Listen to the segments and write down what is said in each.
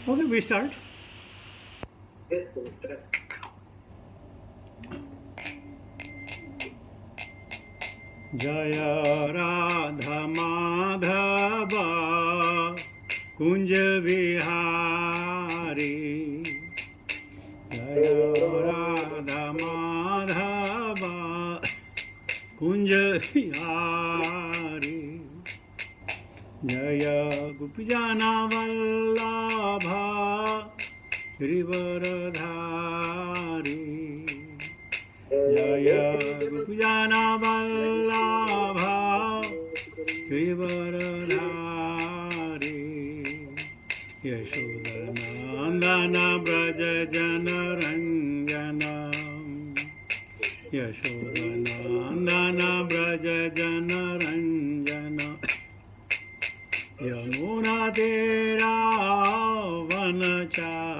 Okay, we start. Yes, Mr. जय राधा माधव कुंज विहारी, जय राधा माधव कुंज विहारी, जय गोपीजन वल्लभ गिरिवरधारी, जय गोपीजन वल्लभ गिरिवरधारी, यशोदनंदन व्रज जनरंजन, यशोदनंदन व्रज जनरंजन, यमुना तेरा वनचारी,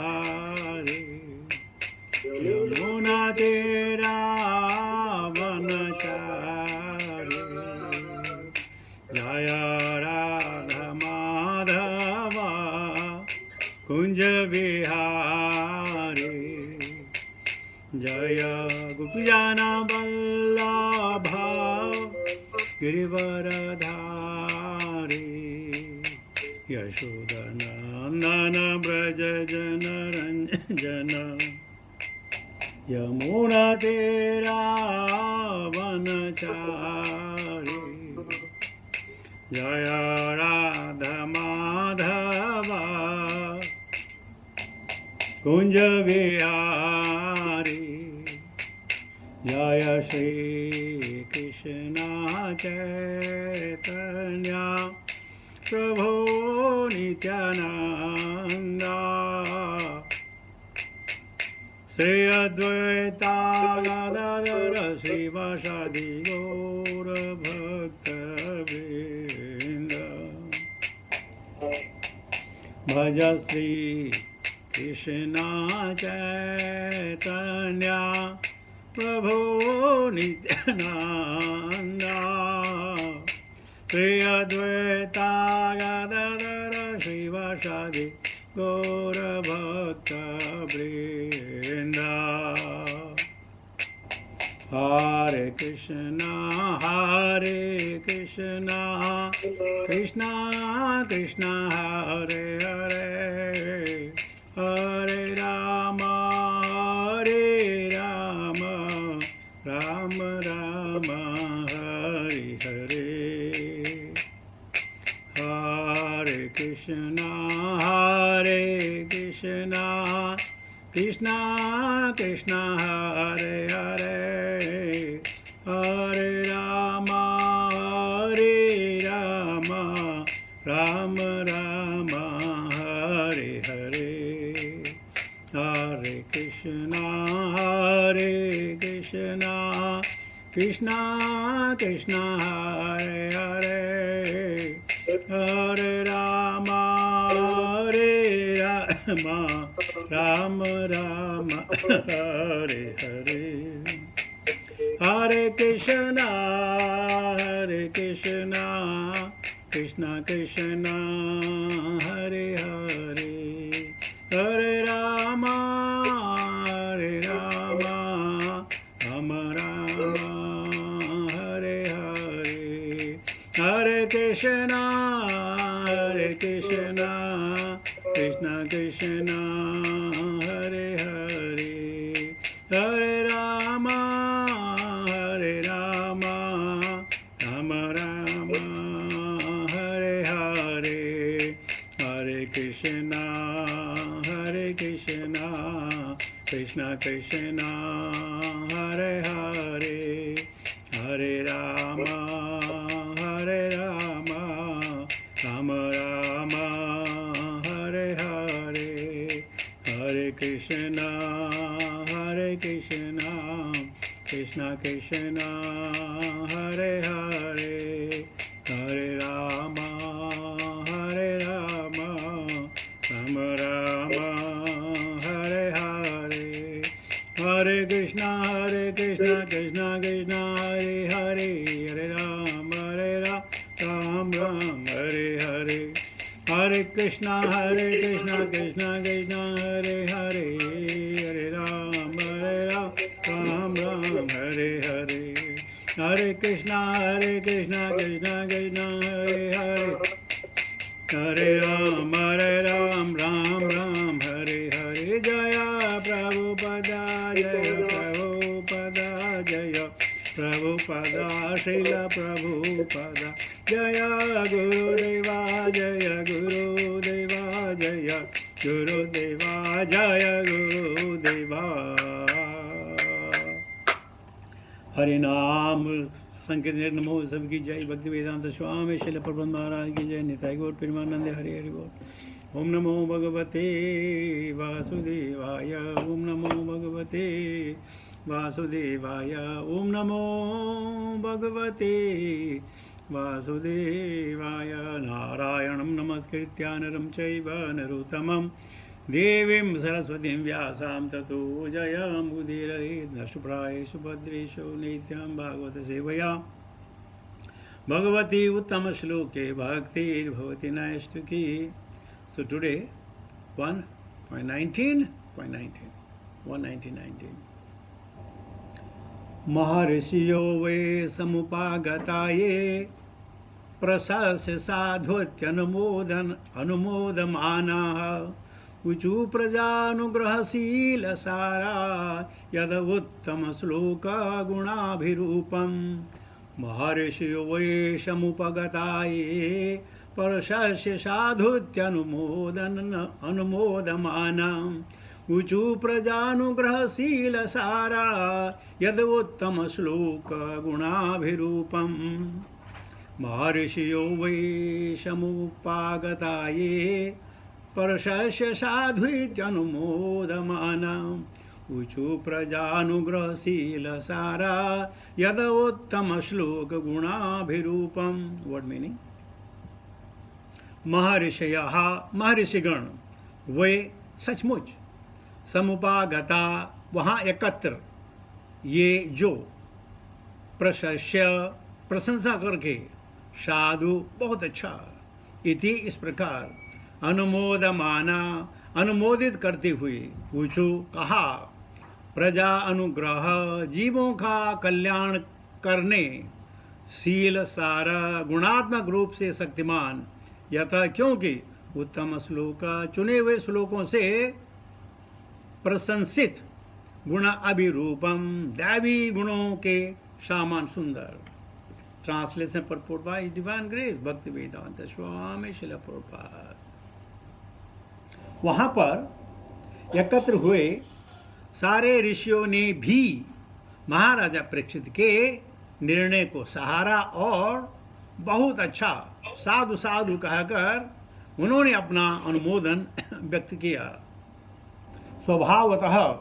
यमुना तेरा वनचारी, जय राधा माधव कुंज विहारी, जय गोपीजन वल्लभ गिरिवरधारी, यशोदनंदन व्रज जनरंजन, यमुना तेरा वनचारी, जय राधा माधव कुंज विहारी, जय श्री कृष्ण चैतन्य प्रभो नित्यानंद, श्री अद्वैता गदाधर श्रीवासादि गौर भक्तवृंद, भज श्री कृष्ण चैतन्य प्रभो नित्यानंद, श्री अद्वैता गदाधर श्रीवासादि गौर भक्तवृंद, हरे कृष्णा कृष्णा कृष्णा हरे हरे, हरे राम राम राम हरे हरे, हरे कृष्णा कृष्णा कृष्णा हरे हरे, हरे राम राम राम हरे हरे, हरे कृष्णा कृष्णा कृष्णा हरे हरे, हरे राम राम राम हरे हरे, हरे कृष्णा कृष्णा कृष्णा हरे हरे, हरे राम राम राम हरे हरे, हरे कृष्णा कृष्णा कृष्णा हरे हरे, हरे राम राम राम हरे हरे, हरे कृष्णा कृष्णा कृष्णा हरे हरे, हरे राम राम राम हरे हरे, हरे कृष्णा कृष्णा कृष्णा हरे हरे, हरे राम राम राम हरे हरे, हरे कृष्णा कृष्णा कृष्णा हरे हरे, हरे राम राम राम हरे हरे, हरे कृष्णा कृष्णा कृष्णा हरे हरे, हरे राम राम राम हरे हरे, हरे कृष्णा कृष्णा कृष्णा हरे हरे, हरे राम राम राम हरे हरे। जय प्रभुपदा जय प्रभुपदा जय प्रभुपदा श्रील प्रभुपदा, जय गुरुदेवा जय गुरुदेवा जय गुरुदेवा जय गुरुदेवा। हरे नाम संकीर्तन नमो सबकी जय। भक्ति वेदांत स्वामी शिल प्रबंध महाराज की जय। निताई गौर प्रेमानंद हरे हरि बोल। ओम नमो भगवते वासुदेवाय, ओम नमो भगवते वासुदेवाय, ओम नमो भगवते वासुदेवाय। नारायणं नमस्कृत्य नरं चैव नरोत्तमं देवीं सरस्वतीं व्यासां ततो जयमुदीरयेत्। नष्टप्रायेषु भद्रेषु नित्यं भागवत सेवया भगवती उत्तम श्लोके भक्तिर्भवति नैष्ठिकी। So today 119.19 महर्षियो वै समुपागता ये प्रशस्य साधुत्यनुमोदमानाः ऊचु प्रजानुग्रहशीलसारा यदुत्तमश्लोकगुणाभिरूपम्। महर्षियो वै समुपगता ये परशस्य साधुत्यनुमोदमानाम् ऊचु प्रजानुग्रहशीलसारा यदुत्तमश्लोकगुणाभिरूपम्। महर्षियो वै समुपागता ये परशस्य साधुत्यनुमोदमानाम् ऊचु प्रजानुग्रहशीलसारा यदुत्तमश्लोकगुणाभिरूपम्। वर्ड मीनिंग, महर्षयः महर्षिगण, वे सचमुच, समुपागता वहाँ एकत्र, ये जो, प्रशस्य प्रशंसा करके, साधु बहुत अच्छा, इति इस प्रकार, अनुमोदमाना अनुमोदित करते हुए, ऊचु कहा, प्रजा अनुग्रह जीवों का कल्याण करने, शील सारा गुणात्मक रूप से शक्तिमान, यथा क्योंकि उत्तम श्लोक चुने हुए श्लोकों से प्रशंसित, गुण अभिरूपम दैवी गुणों के सामान सुंदर। Translation purport bye divine grace भक्ति वेदांत स्वामी शिल प्रभुपाद। वहाँ पर एकत्र हुए सारे ऋषियों ने भी महाराजा परीक्षित के निर्णय को सहारा और बहुत अच्छा साधु साधु कहकर उन्होंने अपना अनुमोदन व्यक्त किया। स्वभावतः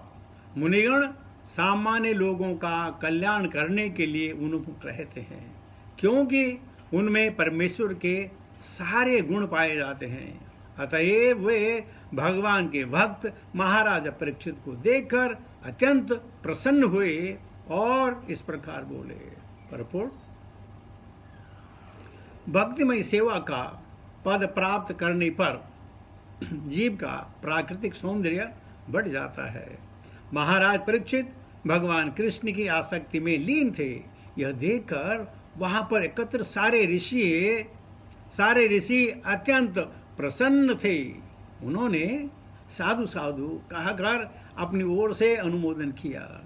मुनिगण सामान्य लोगों का कल्याण करने के लिए उन्मुख रहते हैं, क्योंकि उनमें परमेश्वर के सारे गुण पाए जाते हैं। अतएव वे भगवान के भक्त महाराजा परीक्षित को देखकर अत्यंत प्रसन्न हुए और इस प्रकार बोले। परपोर्ट, भक्तिमय सेवा का पद प्राप्त करने पर जीव का प्राकृतिक सौंदर्य बढ़ जाता है। महाराज परीक्षित भगवान कृष्ण की आसक्ति में लीन थे। यह देखकर वहां पर एकत्र सारे ऋषि अत्यंत प्रसन्न थे। उन्होंने साधु साधु कहकर अपनी ओर से अनुमोदन किया।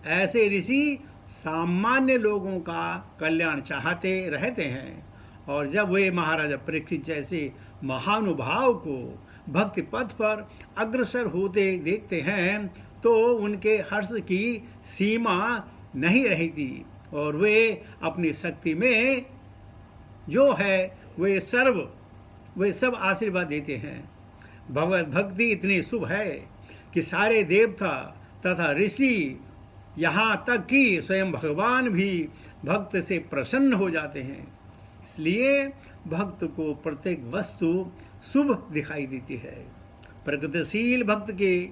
ऐसे ऋषि सामान्य लोगों का कल्याण चाहते रहते हैं, और जब वे महाराजा परीक्षित जैसे महानुभाव को भक्ति पथ पर अग्रसर होते देखते हैं तो उनके हर्ष की सीमा नहीं रहती, और वे अपनी शक्ति में जो है वे सब आशीर्वाद देते हैं। भगवत भक्ति इतनी शुभ है कि सारे देवता तथा ऋषि, यहाँ तक कि स्वयं भगवान भी भक्त से प्रसन्न हो जाते हैं। इसलिए भक्त को प्रत्येक वस्तु शुभ दिखाई देती है। प्रगतिशील भक्त के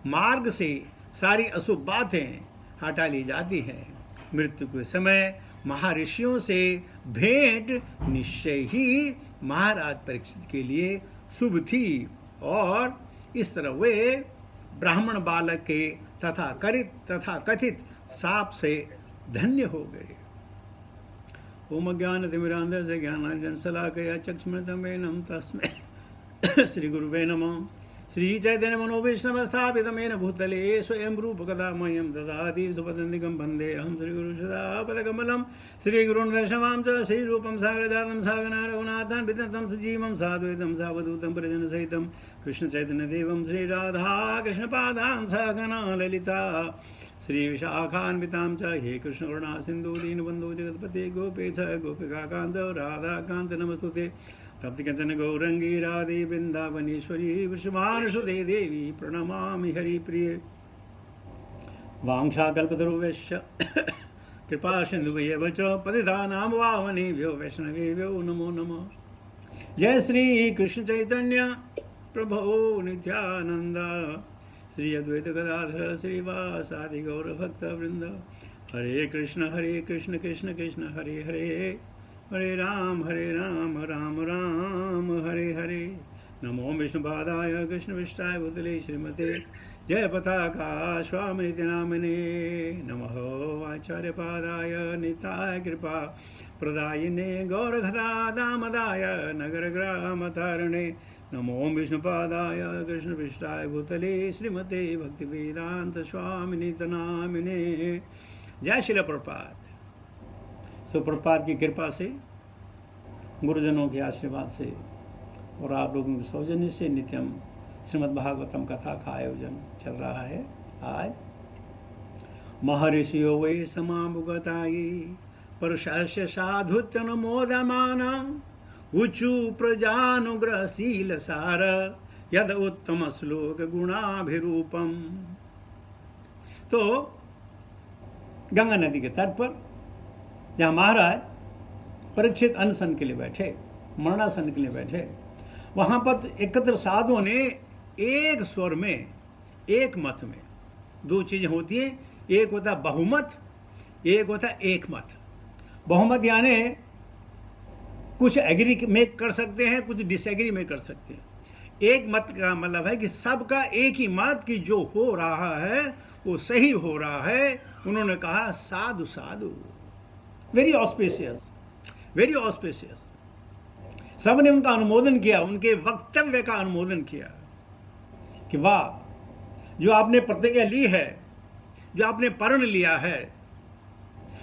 मार्ग से सारी अशुभ बातें हटा ली जाती हैं। मृत्यु के समय महर्षियों से भेंट निश्चय ही महाराज परीक्षित के लिए शुभ थी और इस तरह वे ब्राह्मण बालक के तथा कथित साप से धन्य हो गए। ओम ज्ञानतिमिरान्धस्य ज्ञानाञ्जन शलाकया चक्षुरुन्मीलितं तस्मै श्री गुरुवे नमः। श्री चैतन्य मनोभीष्टं स्थापितं येन भूतले स्वयं रूपकदा मह्यं ददाति सुपदन्तिकं वन्दे अहं श्रीगुरुं सदा पदकमलं श्रीगुरुन् वैष्णवां च श्रीरूपं सागरजातं सागना रघुनाथान् विततं सजीवं साद्वैतं सावधूतं परिजनसहितं कृष्णचैतन्यदेवं श्रीराधा कृष्णपादान् सहगना ललिता श्रीविशाखान्वितां च हे कृष्णकरुणा सिन्धु दीनबन्धो जगत्पते गोपेश गोपिकान्त राधाकान्त नमस्तुते तप्तकंचन गौरंगी राधे वृंदावनेश्वरी वृषभानुसुते देवी प्रणमामि हरिप्रिये। वाञ्छाकल्पतरुभ्यश्च कृपा सिन्धुभ्येव च पतितानां पावनेभ्यो वैष्णवेभ्यो नमो नमः। जय श्री कृष्ण चैतन्य प्रभो नित्यानंद श्री अद्वैत गदाधर श्रीवासादि गौरभक्तवृंद। हरे कृष्ण कृष्ण कृष्ण हरे हरे हरे राम राम राम हरे हरे। नमो विष्णुपादाय कृष्णविष्टाय भूतले श्रीमते जय पताका स्वामिनिति नामिने। नमः आचार्यपादाय निताय कृपा प्रदायिने गौरघरा दामदाय नगरग्रामतारिणे। नमो विष्णुपादाय कृष्णविष्टाय भूतले श्रीमते भक्तिवेदांत स्वामिनिति नामिने। जय श्रील प्रभुपाद। प्रभुपाद की कृपा से, गुरुजनों के आशीर्वाद से और आप लोगों के सौजन्य से नित्यम श्रीमद् भागवतम कथा का आयोजन चल रहा है। आज महर्षियो वै समामुगताये परशस्य साधुत्यनुमोदमाना ऊचु प्रजानुग्रहशील सार यद उत्तम श्लोक गुणाभिरूपम। तो गंगा नदी के तट पर जहाँ महाराज परीक्षित अनशन के लिए बैठे, मरणासन के लिए बैठे, वहाँ पर एकत्र साधुओं ने एक स्वर में, एक मत में, दो चीज़ें होती हैं, एक होता है बहुमत, एक होता है एक मत। बहुमत यानी कुछ एग्री में कर सकते हैं, कुछ डिसएग्री में कर सकते हैं। एक मत का मतलब है कि सबका एक ही मत कि जो हो रहा है वो सही हो रहा है। उन्होंने कहा साधु साधु, वेरी ऑस्पेशियस, वेरी ऑस्पेशियस। सबने उनका अनुमोदन किया, उनके वक्तव्य का अनुमोदन किया कि वाह, जो आपने प्रतिज्ञा ली है, जो आपने प्रण लिया है,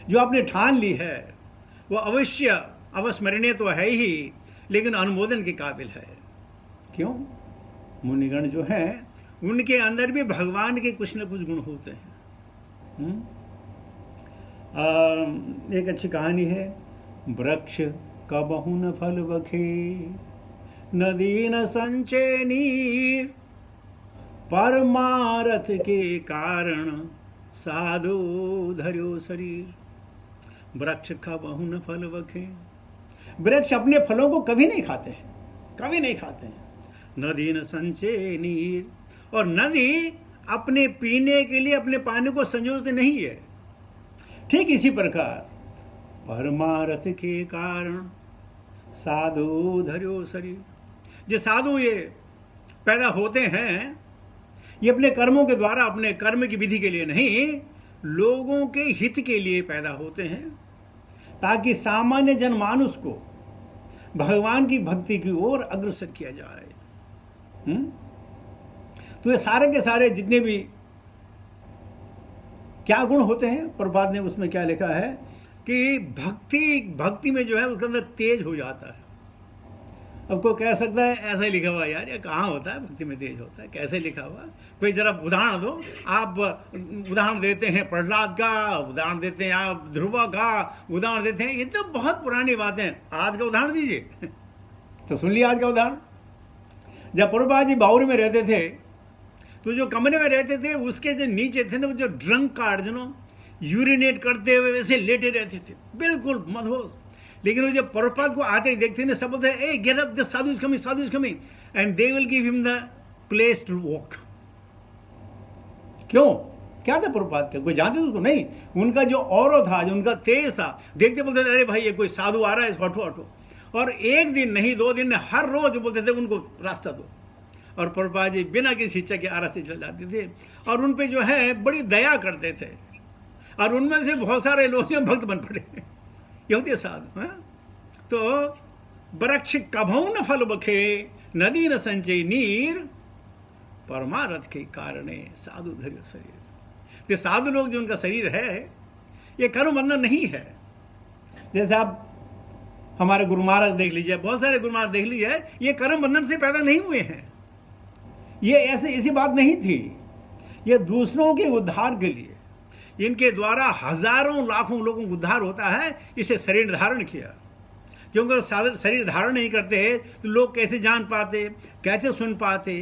जो आपने ठान ली है, वो अवश्य अवस्मरणीय तो है ही, लेकिन अनुमोदन के काबिल है। क्यों? मुनिगण जो हैं उनके अंदर भी भगवान के कुछ न कुछ गुण होते हैं। एक अच्छी कहानी है, वृक्ष कबहु न फल बखे, नदी न संचय नीर, परमारथ के कारण साधु धर्यो शरीर। वृक्ष कबहु न फल बखे, वृक्ष अपने फलों को कभी नहीं खाते हैं, कभी नहीं खाते हैं। नदी न संचय नीर, और नदी अपने पीने के लिए अपने पानी को संजोते नहीं है। ठीक इसी प्रकार परमारथ के कारण साधु धर्यो शरीर। जो साधु ये पैदा होते हैं, ये अपने कर्मों के द्वारा, अपने कर्म की विधि के लिए नहीं, लोगों के हित के लिए पैदा होते हैं, ताकि सामान्य जनमानुष को भगवान की भक्ति की ओर अग्रसर किया जाए। तो ये सारे के सारे जितने भी क्या गुण होते हैं, प्रभुपाद ने उसमें क्या लिखा है कि भक्ति में जो है उसके अंदर तेज हो जाता है। अब कोई कह सकता है ऐसा ही लिखा हुआ, यार ये कहाँ होता है भक्ति में तेज होता है, कैसे लिखा हुआ? कोई जरा उदाहरण दो। आप उदाहरण देते हैं प्रहलाद का, उदाहरण देते हैं आप ध्रुव का, उदाहरण देते हैं, ये तो बहुत पुरानी बातें। आज का उदाहरण दीजिए। तो सुन लिया आज का उदाहरण। जब प्रभुपाद जी बाउरी में रहते थे, तो जो कमरे में रहते थे उसके जो नीचे थे ना, वो जो ड्रंक कार्ड जो यूरिनेट करते हुए वैसे लेटे रहते थे, बिल्कुल मदहोश। लेकिन वो जब प्रभुपाद को आते ही देखते ना, सब बोलते हैं, hey get up, the sadhu is coming, sadhu is coming, and they will give him the place to walk. क्यों? क्या था प्रभुपाद का? कोई जानते थे उसको? नहीं। उनका जो औरो था, जो उनका तेज था, देखते बोलते अरे भाई ये कोई साधु आ रहा है, इसको हटो हटो। और एक दिन नहीं 2 दिन नहीं, हर रोज बोलते थे उनको रास्ता दो। और प्रभुपाद जी बिना किसी इच्छा के आरा से चल जाते थे और उन पे जो है बड़ी दया करते थे। और उनमें से बहुत सारे लोग जो भक्त बन पड़े, ये होती है साधु। हाँ? तो वृक्ष कभौ न फल बखे, नदी न संचय नीर, परमारथ के कारणे साधु धर्य शरीर। तो साधु लोग जो उनका शरीर है ये कर्म बंधन नहीं है। जैसे आप हमारे गुरु महाराज देख लीजिए, बहुत सारे गुरु महाराज देख लीजिए, ये कर्म बंधन से पैदा नहीं हुए हैं। ये ऐसी बात नहीं थी। ये दूसरों के उद्धार के लिए, इनके द्वारा हजारों लाखों लोगों को उद्धार होता है, इसे शरीर धारण किया। क्योंकि शरीर धारण नहीं करते तो लोग कैसे जान पाते, कैसे सुन पाते,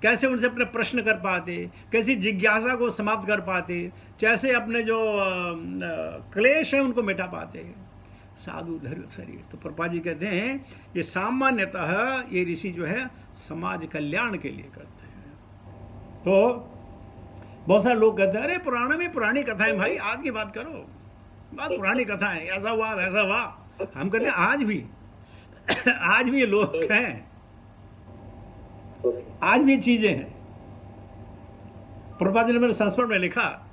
कैसे उनसे अपने प्रश्न कर पाते, कैसी जिज्ञासा को समाप्त कर पाते, कैसे अपने जो क्लेश है उनको मिटा पाते। साधु धर्य शरीर। तो प्रभुपाद जी कहते हैं ये सामान्यतः ये ऋषि जो है समाज कल्याण के लिए करते हैं। तो बहुत सारे लोग कहते हैं अरे पुराना में पुरानी कथाएं, भाई आज की बात करो, बात पुरानी कथाएं, ऐसा हुआ वैसा हुआ। हम कहते हैं आज भी ये लोग हैं, आज भी चीजें हैं। प्रभुपाद जी ने मेरे संस्मरण में लिखा,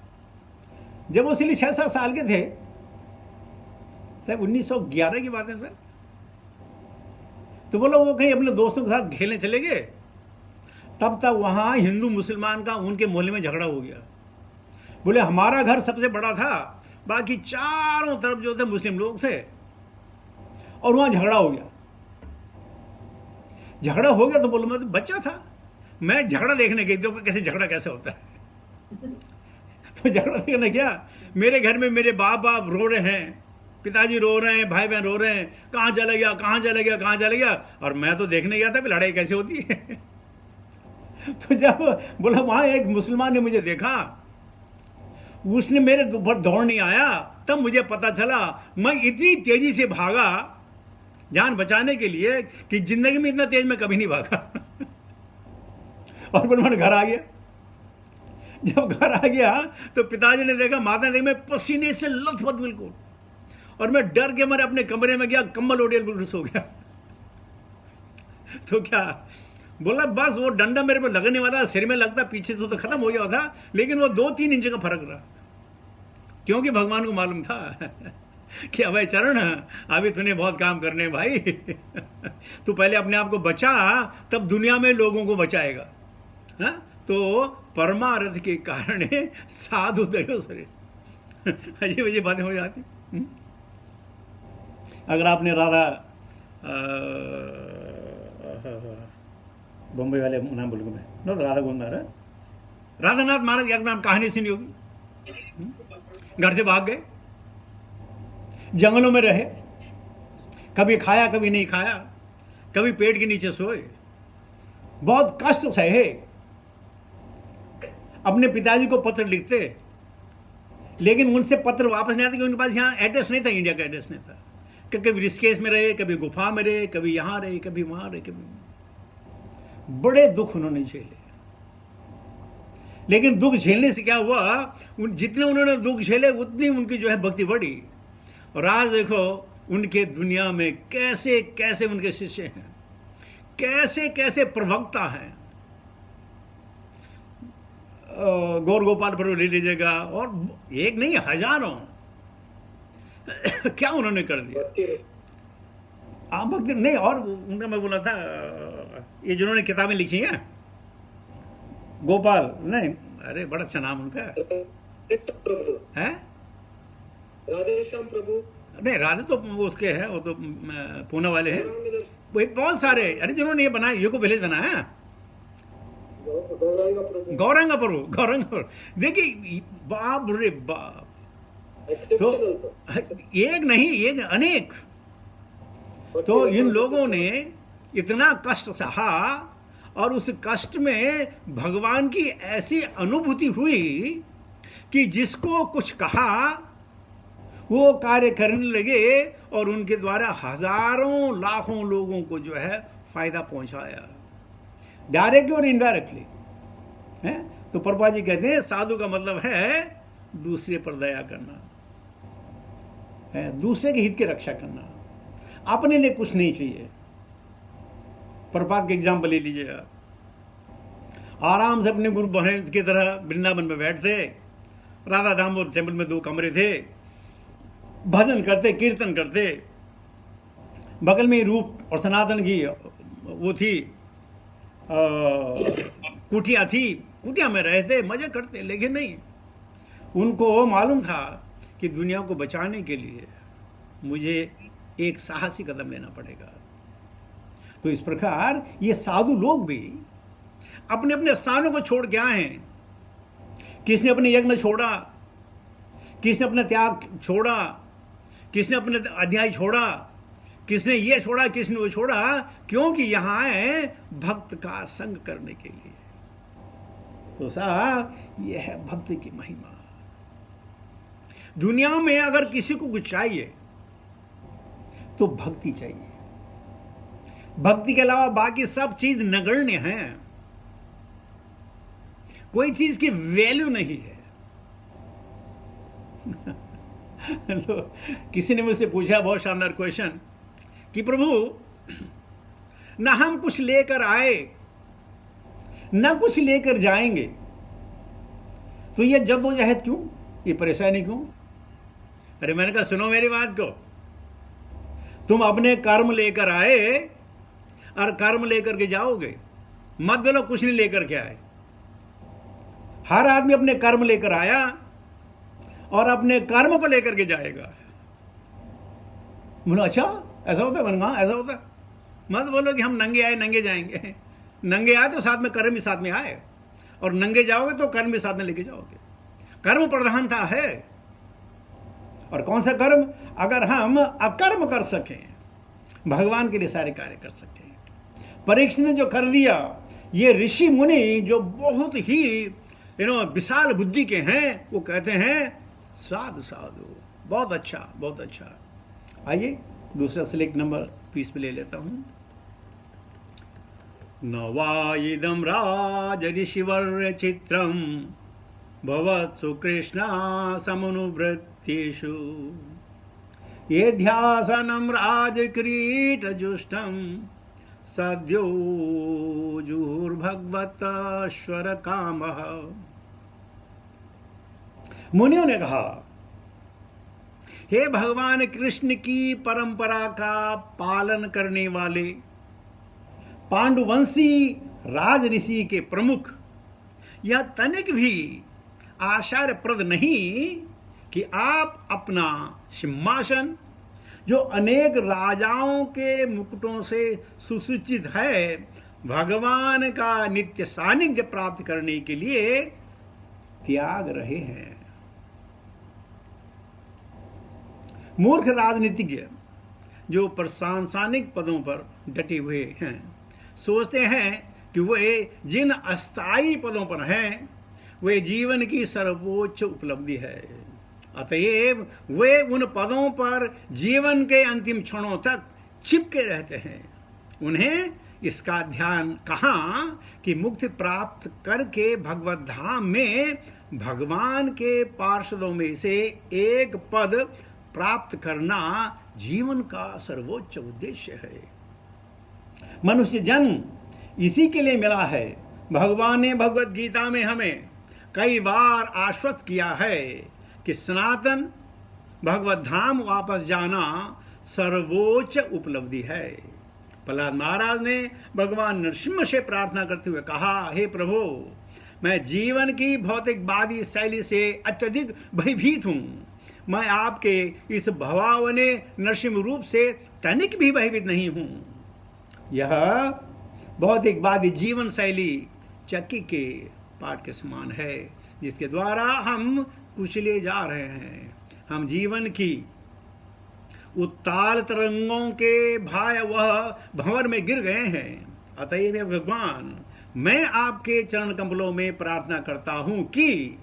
जब वो सिर्फ 6-7 साल के थे, शायद 1911 की बात है सर, तो बोलो वो कहीं अपने दोस्तों के साथ खेलने चले गए, तब तक वहाँ हिंदू मुसलमान का उनके मोहल्ले में झगड़ा हो गया। बोले हमारा घर सबसे बड़ा था, बाकी चारों तरफ जो थे मुस्लिम लोग थे, और वहाँ झगड़ा हो गया। झगड़ा हो गया तो बोलो मैं तो बच्चा था, मैं झगड़ा देखने गई, देखो कैसे झगड़ा कैसे होता है। तो झगड़ा देखने क्या, मेरे घर में मेरे बाप रो रहे हैं, पिताजी रो रहे हैं, भाई बहन रो रहे हैं, कहाँ चला गया कहाँ चला गया कहाँ चला गया, और मैं तो देखने गया था कि लड़ाई कैसे होती है। तो जब बोला वहां एक मुसलमान ने मुझे देखा, उसने मेरे ऊपर दौड़ नहीं आया, तब मुझे पता चला। मैं इतनी तेजी से भागा जान बचाने के लिए कि जिंदगी में इतना तेज मैं कभी नहीं भागा। और मैं घर आ गया। जब घर आ गया तो पिताजी ने देखा, माता ने देखा, मैं पसीने से लथपथ बिल्कुल, और मैं डर के मारे अपने कमरे में गया, कंबल ओढ़ बिल्कुल सो गया। तो क्या बोला, बस वो डंडा मेरे पे लगने वाला, सिर में लगता, पीछे से तो खत्म हो गया था, लेकिन वो 2-3 इंच का फर्क रहा, क्योंकि भगवान को मालूम था कि अभय चरण अभी तूने बहुत काम करने भाई। तू पहले अपने आप को बचा, तब दुनिया में लोगों को बचाएगा। हा? तो परमार्थ के कारण साधु धर्य शरीर। अजीब अजीब बातें हो जाती। अगर आपने राधा बम्बई वाले नाम बोलूँगा मैं, ना राधा गोविंद राधानाथ महाराज की नाम कहानी सुनी होगी। घर से भाग गए, जंगलों में रहे, कभी खाया कभी नहीं खाया, कभी पेड़ के नीचे सोए, बहुत कष्ट सहे। अपने पिताजी को पत्र लिखते, लेकिन उनसे पत्र वापस नहीं आते, क्योंकि उनके पास यहाँ एड्रेस नहीं था, इंडिया का एड्रेस नहीं था। कभी ऋषिकेश में रहे, कभी गुफा में रहे, कभी यहाँ रहे, कभी वहाँ रहे, कभी। बड़े दुख उन्होंने झेले, लेकिन दुख झेलने से क्या हुआ, जितने उन्होंने दुख झेले उतनी उनकी जो है भक्ति बढ़ी। और आज देखो उनके दुनिया में कैसे कैसे उनके शिष्य हैं, कैसे कैसे प्रवक्ता हैं। गौर गोपाल प्रभु ले लीजिएगा, और एक नहीं हजारों। क्या उन्होंने कर दिया। आप भक्ति नहीं, और उनका मैं बोला था, ये जिन्होंने किताबें लिखी हैं, गोपाल नहीं, अरे बड़ा अच्छा नाम उनका है, राधेश्याम प्रभु। नहीं राधे तो वो उसके हैं, वो तो पूना वाले हैं, वो बहुत सारे। अरे जिन्होंने ये बनाया, ये को पहले बनाया गौरांगा प्रभु। देखिए बाप रे बाप, तो एक नहीं, एक अनेक। तो इन लोगों ने इतना कष्ट सहा, और उस कष्ट में भगवान की ऐसी अनुभूति हुई कि जिसको कुछ कहा वो कार्य करने लगे, और उनके द्वारा हजारों लाखों लोगों को जो है फायदा पहुंचाया, डायरेक्टली और इनडायरेक्टली है। तो प्रभुपाद जी कहते हैं साधु का मतलब है दूसरे पर दया करना है, दूसरे के हित की रक्षा करना। अपने लिए कुछ नहीं चाहिए। प्रभात के एग्जाम्पल ले लीजिए आप, आराम से अपने गुरु महाराज की तरह वृंदावन में बैठते, राधा दामोदर टेम्पल में 2 कमरे थे, भजन करते, कीर्तन करते, बगल में ही रूप और सनातन की वो थी कुटिया थी, कुटिया में रहते, मजे करते। लेकिन नहीं, उनको मालूम था कि दुनिया को बचाने के लिए मुझे एक साहसी कदम लेना पड़ेगा। तो इस प्रकार ये साधु लोग भी अपने अपने स्थानों को छोड़ के आए हैं। किसने अपने यज्ञ छोड़ा, किसने अपने त्याग छोड़ा, किसने अपने अध्याय छोड़ा, किसने ये छोड़ा, किसने वो छोड़ा, क्योंकि यहां आए भक्त का संग करने के लिए। तो यह है भक्ति की महिमा। दुनिया में अगर किसी को कुछ चाहिए तो भक्ति चाहिए। भक्ति के अलावा बाकी सब चीज नगण्य हैं, कोई चीज की वैल्यू नहीं है। किसी ने मुझसे पूछा, बहुत शानदार क्वेश्चन, कि प्रभु ना हम कुछ लेकर आए ना कुछ लेकर जाएंगे, तो ये जद्दोजहद क्यों, ये परेशानी क्यों? अरे मैंने कहा सुनो मेरी बात को, तुम अपने कर्म लेकर आए और कर्म लेकर के जाओगे, मत बोलो कुछ नहीं लेकर के आए। हर आदमी अपने कर्म लेकर आया और अपने कर्म को लेकर के जाएगा। बोलो अच्छा ऐसा होता है? मैंने कहा ऐसा होता है। मत बोलो कि हम नंगे आए नंगे जाएंगे। नंगे आए तो साथ में कर्म भी साथ में आए, और नंगे जाओगे तो कर्म भी साथ में लेके जाओगे। कर्म प्रधानता है। और कौन सा कर्म? अगर हम अकर्म कर सकें, भगवान के लिए सारे कार्य कर सकें। परीक्षित ने जो कर दिया, ये ऋषि मुनि जो बहुत ही विशाल बुद्धि के हैं, वो कहते हैं साधु साधु, बहुत अच्छा बहुत अच्छा। आइए दूसरा सिलेक्ट नंबर 20 पे ले लेता हूं। नवाइदम राज ऋषिवर्य चित्रम भवत्सु कृष्णा समनुवृत्तिषु ये ध्यासनम राज क्रीट जुष्टम सद्यो जुहुर्भगवतश्वर कामः। मुनियों ने कहा, हे भगवान कृष्ण की परंपरा का पालन करने वाले पांडुवंशी राज ऋषि के प्रमुख, यह तनिक भी आश्चर्यप्रद नहीं कि आप अपना सिंहासन, जो अनेक राजाओं के मुकुटों से सुसज्जित है, भगवान का नित्य सानिध्य प्राप्त करने के लिए त्याग रहे हैं। मूर्ख राजनीतिज्ञ जो प्रशासनिक पदों पर डटे हुए हैं, सोचते हैं कि वे जिन अस्थायी पदों पर हैं वे जीवन की सर्वोच्च उपलब्धि है, अतएव वे उन पदों पर जीवन के अंतिम क्षणों तक चिपके रहते हैं। उन्हें इसका ध्यान कहाँ कि मुक्ति प्राप्त करके भगवत धाम में भगवान के पार्षदों में से एक पद प्राप्त करना जीवन का सर्वोच्च उद्देश्य है। मनुष्य जन्म इसी के लिए मिला है। भगवान ने भगवत गीता में हमें कई बार आश्वस्त किया है कि सनातन भगवत धाम वापस जाना सर्वोच्च उपलब्धि है। प्रहलाद महाराज ने भगवान नरसिंह से प्रार्थना करते हुए कहा, हे प्रभु, मैं जीवन की भौतिकवादी शैली से अत्यधिक भयभीत हूँ। मैं आपके इस भवावने नरसिंह रूप से तनिक भी भयभीत नहीं हूँ। यह भौतिकवादी जीवन शैली चक्की के पाठ के समान है, जिसके द्वारा हम कुचले जा रहे हैं। हम जीवन की उत्ताल तरंगों के भयावह भंवर में गिर गए हैं। अतएव भगवान, मैं आपके चरण कमलों में प्रार्थना करता हूं कि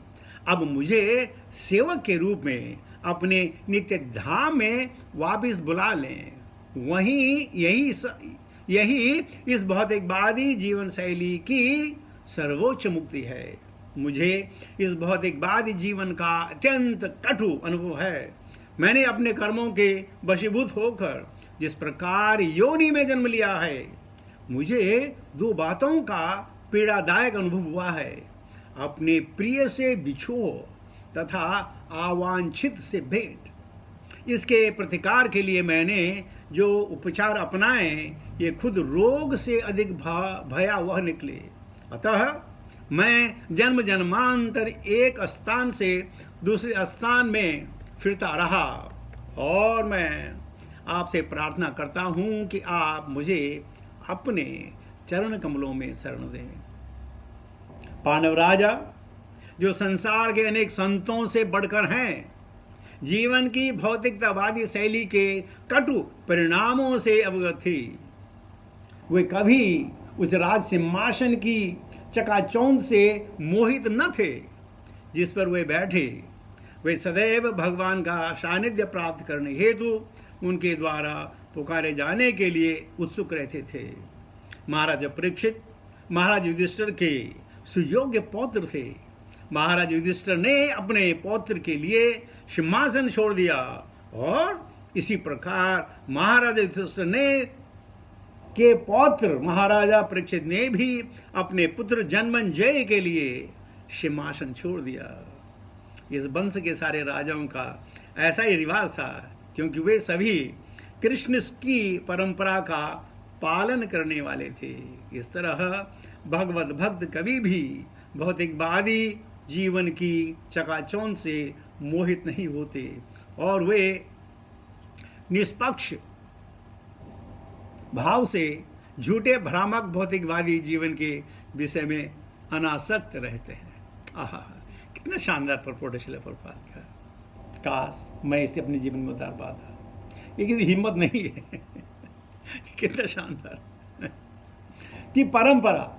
अब मुझे सेवक के रूप में अपने नित्य धाम में वापस बुला लें। वहीं यही इस भौतिकवादी जीवन शैली की सर्वोच्च मुक्ति है। मुझे इस भौतिकवादी जीवन का अत्यंत कटु अनुभव है। मैंने अपने कर्मों के वशीभूत होकर जिस प्रकार योनि में जन्म लिया है, मुझे दो बातों का पीड़ादायक अनुभव हुआ है, अपने प्रिय से बिछोह तथा अवांछित से भेंट। इसके प्रतिकार के लिए मैंने जो उपचार अपनाए ये खुद रोग से अधिक भयावह निकले। अतः मैं जन्म जन्मांतर एक स्थान से दूसरे स्थान में फिरता रहा और मैं आपसे प्रार्थना करता हूँ कि आप मुझे अपने चरण कमलों में शरण दें। पांडव राजा, जो संसार के अनेक संतों से बढ़कर हैं, जीवन की भौतिकतावादी शैली के कटु परिणामों से अवगत थी। वे कभी उस राज सिंहासन की चकाचौंध से मोहित न थे जिस पर वे बैठे। वे सदैव भगवान का सानिध्य प्राप्त करने हेतु उनके द्वारा पुकारे जाने के लिए उत्सुक रहते थे। महाराज परीक्षित महाराज युधिष्ठिर के सुयोग्य पौत्र थे। महाराज युधिष्ठिर ने अपने पौत्र के लिए सिंहासन छोड़ दिया और इसी प्रकार महाराज युधिष्ठिर ने के पौत्र महाराजा परीक्षित ने भी अपने पुत्र जन्मेजय के लिए सिंहासन छोड़ दिया। इस वंश के सारे राजाओं का ऐसा ही रिवाज था, क्योंकि वे सभी कृष्ण की परंपरा का पालन करने वाले थे। इस तरह भगवत भक्त कभी भी भौतिकवादी जीवन की चकाचौंध से मोहित नहीं होते और वे निष्पक्ष भाव से झूठे भ्रामक भौतिकवादी जीवन के विषय में अनासक्त रहते हैं। आहा, कितना शानदार प्रपोर्टेशन है प्रभुपाद का। काश मैं इसे अपने जीवन में उतार पाता। ये किसी हिम्मत नहीं है कितना शानदार कि परंपरा।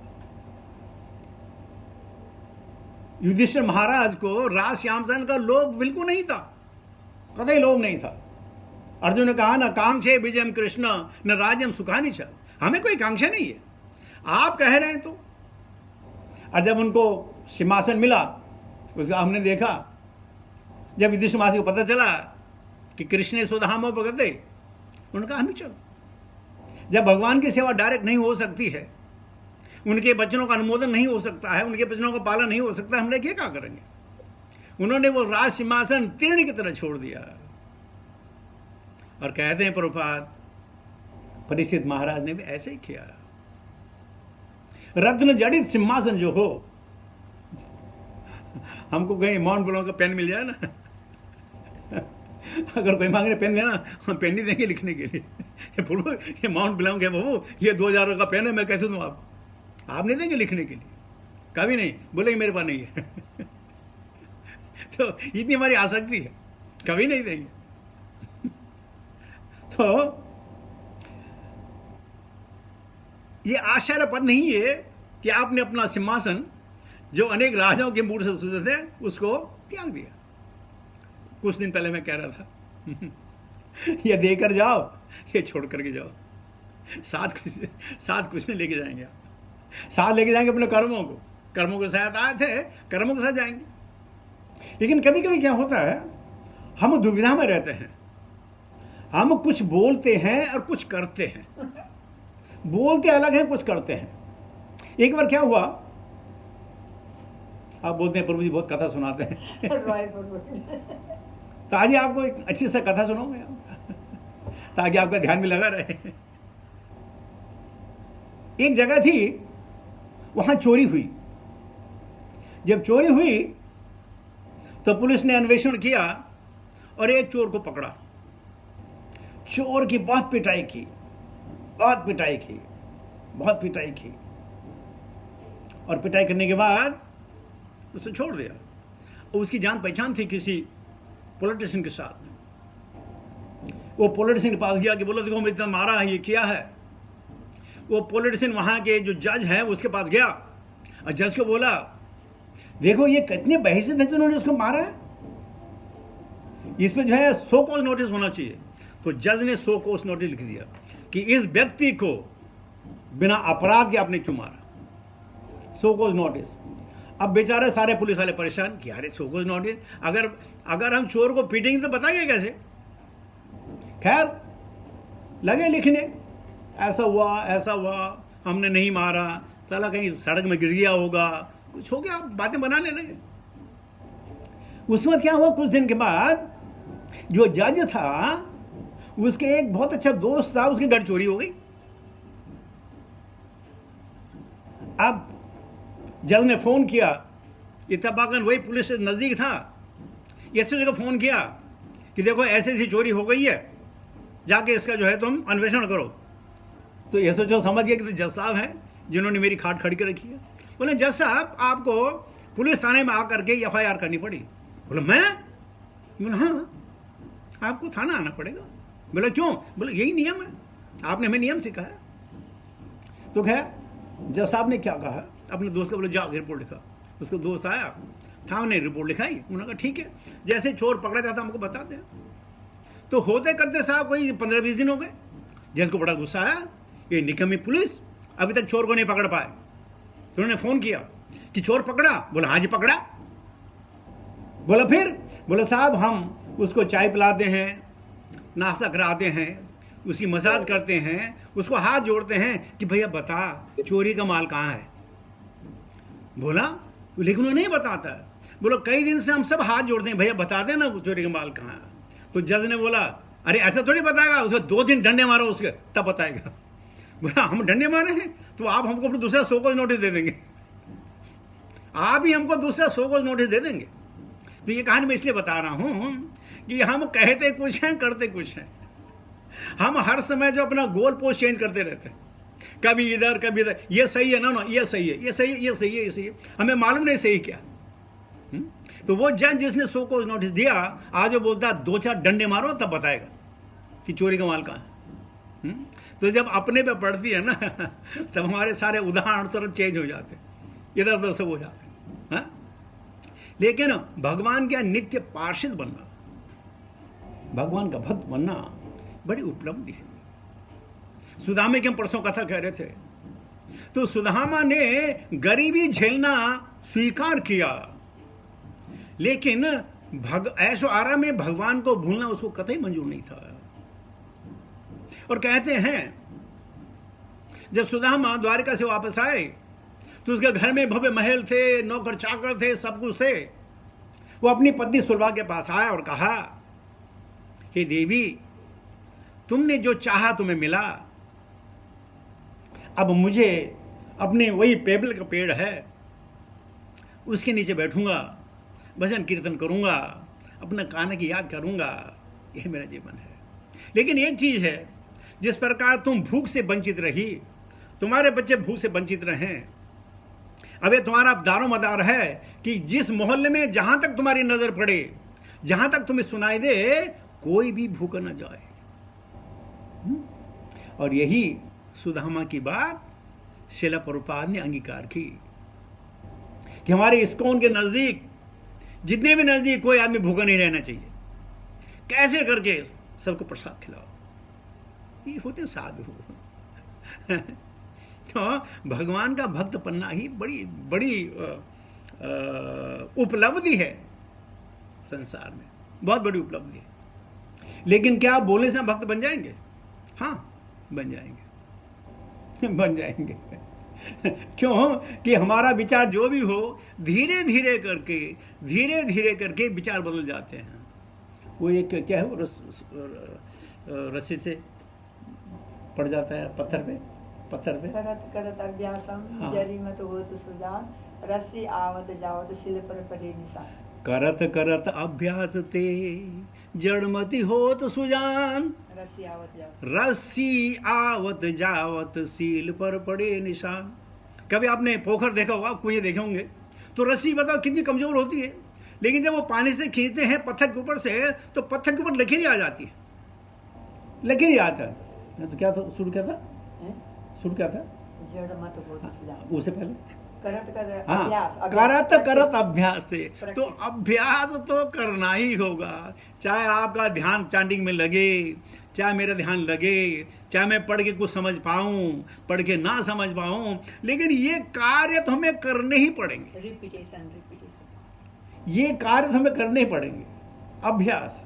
युधिष्ठिर महाराज को राज सिंहासन का लोभ बिल्कुल नहीं था, कतई लोभ नहीं था। अर्जुन ने कहा, न कांक्षे विजयम कृष्ण न राज्यम सुखानि च। हमें कोई कांक्षा नहीं है, आप कह रहे हैं तो। और जब उनको सिंहासन मिला, उसका हमने देखा, जब युधिष्ठिर महाराज को पता चला कि कृष्ण सुधामो भगते, उन्होंने कहा हम ही चलो। जब भगवान की सेवा डायरेक्ट नहीं हो सकती है, उनके वचनों का अनुमोदन नहीं हो सकता है, उनके वचनों का पालन नहीं हो सकता, हम देखिए क्या करेंगे। उन्होंने वो राज सिंहासन तीर्ण की तरह छोड़ दिया। और कहते हैं प्रभुपाद, परीक्षित महाराज ने भी ऐसे ही किया। रत्न जड़ित सिंहासन जो हो, हमको कहीं माउंट ब्लॉ का पेन मिल जाए ना अगर कोई मांगे पेन देना, हम पेन नहीं देंगे लिखने के लिए। बोलो ये माउंट ब्लॉ है बाबू, ये 2000 का पेन है, मैं कैसे दूं आपको? आप नहीं देंगे लिखने के लिए, कभी नहीं। बोले मेरे पास नहीं है तो इतनी हमारी आसक्ति है, कभी नहीं देंगे। तो ये आश्चर्यपद नहीं है कि आपने अपना सिंहासन जो अनेक राजाओं के मूड से सुधे थे उसको त्याग दिया। कुछ दिन पहले मैं कह रहा था ये देकर जाओ, ये छोड़ करके जाओ। साथ कुछ नहीं लेके जाएंगे आप, साथ लेके जाएंगे अपने कर्मों के साथ आए थे, कर्मों के साथ जाएंगे। लेकिन कभी कभी क्या होता है, हम दुविधा में रहते हैं। हम कुछ बोलते हैं और कुछ करते हैं। बोलते अलग हैं, कुछ करते हैं। एक बार क्या हुआ, आप बोलते हैं प्रभु जी बहुत कथा सुनाते हैं तो आज आपको एक अच्छी सा कथा सुनाऊंगा ताकि आपका ध्यान भी लगा रहे। एक जगह थी, वहां चोरी हुई। जब चोरी हुई तो पुलिस ने अन्वेषण किया और एक चोर को पकड़ा। चोर की बहुत पिटाई की और पिटाई करने के बाद उसे छोड़ दिया। और उसकी जान पहचान थी किसी पॉलिटिशियन के साथ। वो पॉलिटिशियन के पास गया कि बोलो देखो मैं इतना मारा है, ये किया है। वो पॉलिटिशियन वहां के जो जज है उसके पास गया और जज को बोला देखो ये कितने बहसीत है जिन्होंने उसको मारा है, इसमें जो है 100 कोस नोटिस होना चाहिए। तो जज ने 100 कोस नोटिस लिख दिया कि इस व्यक्ति को बिना अपराध के आपने क्यों मारा। 100 कोस नोटिस। अब बेचारे सारे पुलिस वाले परेशान कि अरे 100 कोस नोटिस, अगर हम चोर को पीटेंगे तो बताइए कैसे। खैर लगे लिखने, ऐसा हुआ, हमने नहीं मारा, चला कहीं सड़क में गिर गया होगा, कुछ हो गया, बातें बनाने लगे। उसमें क्या हुआ, कुछ दिन के बाद जो जज था उसके एक बहुत अच्छा दोस्त था, उसकी गाड़ी चोरी हो गई। अब जज ने फोन किया, इत्तेफाकन वही पुलिस से नजदीक था, एसएचओ को फोन किया कि देखो ऐसी ऐसी चोरी हो गई है, जाके इसका जो है तुम अन्वेषण करो। तो एसएचओ समझ गया कि तो जज साहब हैं जिन्होंने मेरी खाट खड़ी कर रखी है। बोले जज साहब आपको पुलिस थाने में आकर के एफआईआर करनी पड़ी। बोले मैं? बोले हाँ, आपको थाना आना पड़ेगा। बोले क्यों? बोले यही नियम है, आपने हमें नियम सिखाया। तो खैर जज साहब ने क्या कहा, अपने दोस्त को बोले जाओ रिपोर्ट लिखा। उसका दोस्त आया, थाने रिपोर्ट लिखाई। उन्होंने कहा ठीक है, जैसे चोर पकड़ा जाता हमको बता दें। तो होते करते साहब कोई 15-20 दिन हो गए। जज को बड़ा गुस्सा आया, ये निकम्मी पुलिस अभी तक चोर को नहीं पकड़ पाए। तो उन्होंने फोन किया कि चोर पकड़ा? बोला हाँ जी पकड़ा। बोला फिर? बोला साहब हम उसको चाय पिलाते हैं, नाश्ता कराते हैं, उसकी मसाज करते हैं, उसको हाथ जोड़ते हैं कि भैया बता चोरी का माल कहाँ है। बोला लेकिन वो नहीं बताता है। बोलो कई दिन से हम सब हाथ जोड़ते हैं, भैया बता देना चोरी का माल कहाँ है। तो जज ने बोला अरे ऐसा थोड़ी बताएगा, उसको 2 दिन डंडे मारो उसके तब बताएगा। बोला हम डंडे मारे हैं तो आप हमको फिर दूसरा शोकॉज नोटिस दे देंगे, आप ही हमको दूसरा शोकॉज नोटिस दे देंगे। तो ये कहानी मैं इसलिए बता रहा हूं कि हम कहते कुछ हैं करते कुछ हैं। हम हर समय जो अपना गोल पोस्ट चेंज करते रहते हैं, कभी इधर कभी इधर, ये सही है ना, ये सही है, ये सही है, ये सही है, ये सही है, हमें मालूम नहीं सही क्या। तो वो जज जिसने शोकॉज नोटिस दिया आज वो बोलता 2-4 डंडे मारो तब बताएगा कि चोरी का माल कहाँ है। तो जब अपने पे पड़ती है ना तब हमारे सारे उदाहरण स्वरूप चेंज हो जाते, इधर उधर सब हो जाते हैं। लेकिन भगवान का नित्य पार्षद बनना, भगवान का भक्त बनना बड़ी उपलब्धि है। सुदामा की हम परसों कथा कह रहे थे, तो सुदामा ने गरीबी झेलना स्वीकार किया, लेकिन ऐशो आराम में भगवान को भूलना उसको कतई मंजूर नहीं था। और कहते हैं जब सुदामा द्वारिका से वापस आए तो उसके घर में भव्य महल थे, नौकर चाकर थे, सब कुछ थे। वो अपनी पत्नी सुलभा के पास आया और कहा हे देवी तुमने जो चाहा तुम्हें मिला, अब मुझे अपने वही पेबल का पेड़ है उसके नीचे बैठूंगा, भजन कीर्तन करूंगा, अपना कान्हा की याद करूंगा, यह मेरा जीवन है। लेकिन एक चीज है, जिस प्रकार तुम भूख से वंचित रही, तुम्हारे बच्चे भूख से वंचित रहे, अब ये तुम्हारा दारोमदार है कि जिस मोहल्ले में जहां तक तुम्हारी नजर पड़े, जहां तक तुम्हें सुनाई दे, कोई भी भूखा न जाए। और यही सुदामा की बात शिला प्रभुपाद ने अंगीकार की कि हमारे इस्कॉन के नजदीक, जितने भी नजदीक, कोई आदमी भूखा नहीं रहना चाहिए। कैसे करके सबको प्रसाद खिलाओ, ये होते साधु। तो भगवान का भक्त बनना ही बड़ी बड़ी उपलब्धि है संसार में, बहुत बड़ी उपलब्धि है। लेकिन क्या आप बोले से हम भक्त बन जाएंगे? हाँ बन जाएंगे, बन जाएंगे। क्यों कि हमारा विचार जो भी हो, धीरे धीरे करके विचार बदल जाते हैं। वो एक क्या है, वो रस्सी से पड़ जाता है पत्थर पे। करत करत अभ्यासम जरिमत होत सुजान, रस्सी आवत जावत सिल पर पड़े निशान। करत करत अभ्यास ते जड़मति होत सुजान, रस्सी आवत जावत सील पर पड़े निशान। कभी आपने पोखर देखा होगा, कुएं देखे होंगे, तो रस्सी बताओ कितनी कमजोर होती है, लेकिन जब वो पानी से खींचते हैं पत्थर के ऊपर से, तो पत्थर के ऊपर लकीर आ जाती है, लकीर आता है। तो क्या था शुरू, क्या था शुरू, क्या था? जड़ मत हो तो सुजान। उससे पहले करत करत अभ्यास से, तो अभ्यास तो करना ही होगा। चाहे आपका ध्यान चांटिंग में लगे, चाहे मेरा ध्यान लगे, चाहे मैं पढ़ के कुछ समझ पाऊं, पढ़ के ना समझ पाऊं, लेकिन ये कार्य तो हमें करने ही पड़ेंगे। रिपीटेशन ये कार्य तो हमें करने ही पड़ेंगे। अभ्यास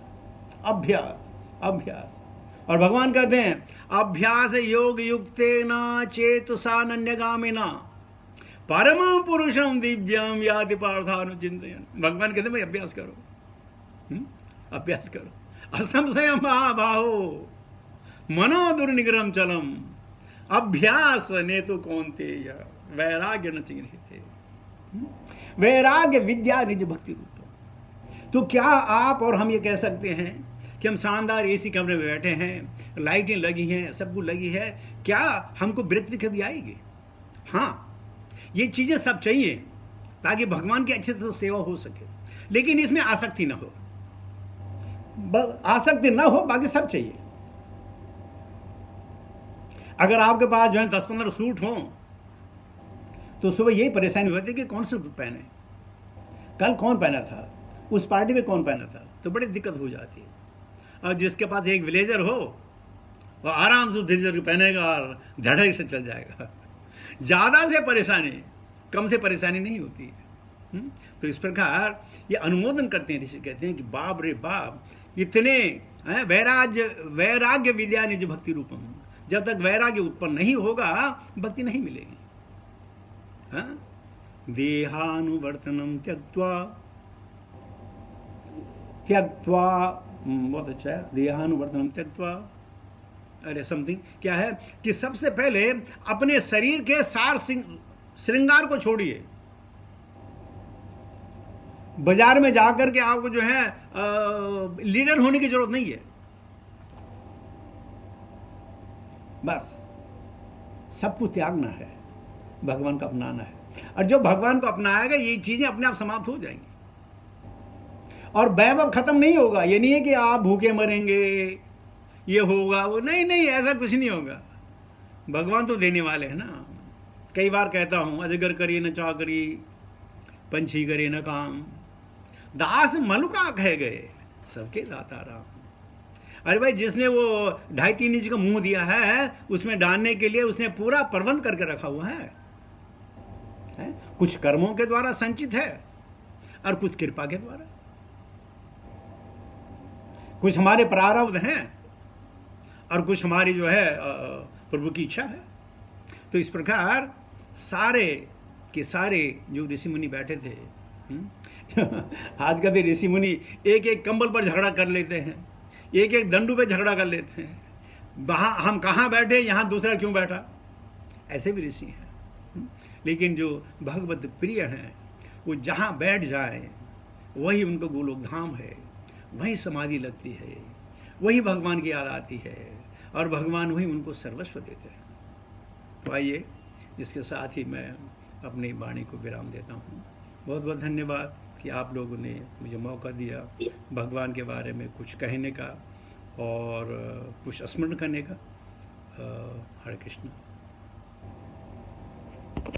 अभ्यास अभ्यास। और भगवान कहते हैं अभ्यास योग युक्तेन चेतुषानन्यगामिना परमं पुरुषम दिव्यम याति पार्थानुचिंतयन्। भगवान कहते हैं भाई अभ्यास करो, अभ्यास करो। असंशयम महाबाहो मनो दुर्निग्रहम चलम अभ्यास ने तो कौन्तेय वैराग्य न चिन्हिते। वैराग्य विद्या निज भक्ति रूप। तो क्या आप और हम ये कह सकते हैं कि हम शानदार एसी कमरे में बैठे हैं, लाइटें लगी हैं, सब कुछ लगी है, क्या हमको विरक्ति कभी आएगी? हाँ, ये चीज़ें सब चाहिए ताकि भगवान की अच्छे से सेवा हो सके, लेकिन इसमें आसक्ति ना हो। आसक्ति ना हो, बाकी सब चाहिए। अगर आपके पास जो है 10-15 सूट हों तो सुबह यही परेशानी होती है कि कौन सा सूट पहने, कल कौन पहना था, उस पार्टी में कौन पहना था, तो बड़ी दिक्कत हो जाती है। और जिसके पास एक ब्लेजर हो वो आराम से ब्लेजर पहनेगा और धड़क से चल जाएगा। ज़्यादा से परेशानी, कम से परेशानी नहीं होती है। तो इस प्रकार ये अनुमोदन करते हैं ऋषि, कहते हैं कि बाप रे बाप, इतने वैराग्य विद्या निज भक्ति रूपम। जब तक वैराग्य उत्पन्न नहीं होगा भक्ति नहीं मिलेगी। देहानुवर्तनम त्यक्त्वा बहुत अच्छा है, देहानुवर्तनम त्यक्त्वा। अरे समथिंग क्या है कि सबसे पहले अपने शरीर के सार श्रृंगार को छोड़िए। बाजार में जाकर के आपको जो है लीडर होने की जरूरत नहीं है, बस सबको त्यागना है, भगवान को अपनाना है। और जो भगवान को अपनाएगा ये चीजें अपने आप समाप्त हो जाएंगी और वैभव खत्म नहीं होगा। ये नहीं है कि आप भूखे मरेंगे, ये होगा वो, नहीं नहीं, ऐसा कुछ नहीं होगा। भगवान तो देने वाले हैं ना। कई बार कहता हूं, अजगर करिए न चाकरी, पंछी करे न काम, दास मलुका कह गए सबके दाता राम। अरे भाई, जिसने वो 2.5-3 इंच का मुंह दिया है उसमें डालने के लिए उसने पूरा प्रबंध करके रखा हुआ है? कुछ कर्मों के द्वारा संचित है और कुछ कृपा के द्वारा, कुछ हमारे प्रारब्ध हैं और कुछ हमारी जो है प्रभु की इच्छा है। तो इस प्रकार सारे के सारे जो ऋषि मुनि बैठे थे, आज कल ऋषि मुनि एक एक कंबल पर झगड़ा कर लेते हैं, एक एक दंडू पे झगड़ा कर लेते हैं, वहाँ हम कहाँ बैठे, यहाँ दूसरा क्यों बैठा, ऐसे भी ऋषि हैं। लेकिन जो भगवत प्रिय हैं वो जहाँ बैठ जाए वही उनको गोलोक धाम है, वही समाधि लगती है, वही भगवान की याद आती है और भगवान वही उनको सर्वस्व देते हैं। तो आइए, इसके साथ ही मैं अपनी वाणी को विराम देता हूँ। बहुत बहुत धन्यवाद कि आप लोगों ने मुझे मौका दिया भगवान के बारे में कुछ कहने का और कुछ स्मरण करने का। हरे कृष्ण।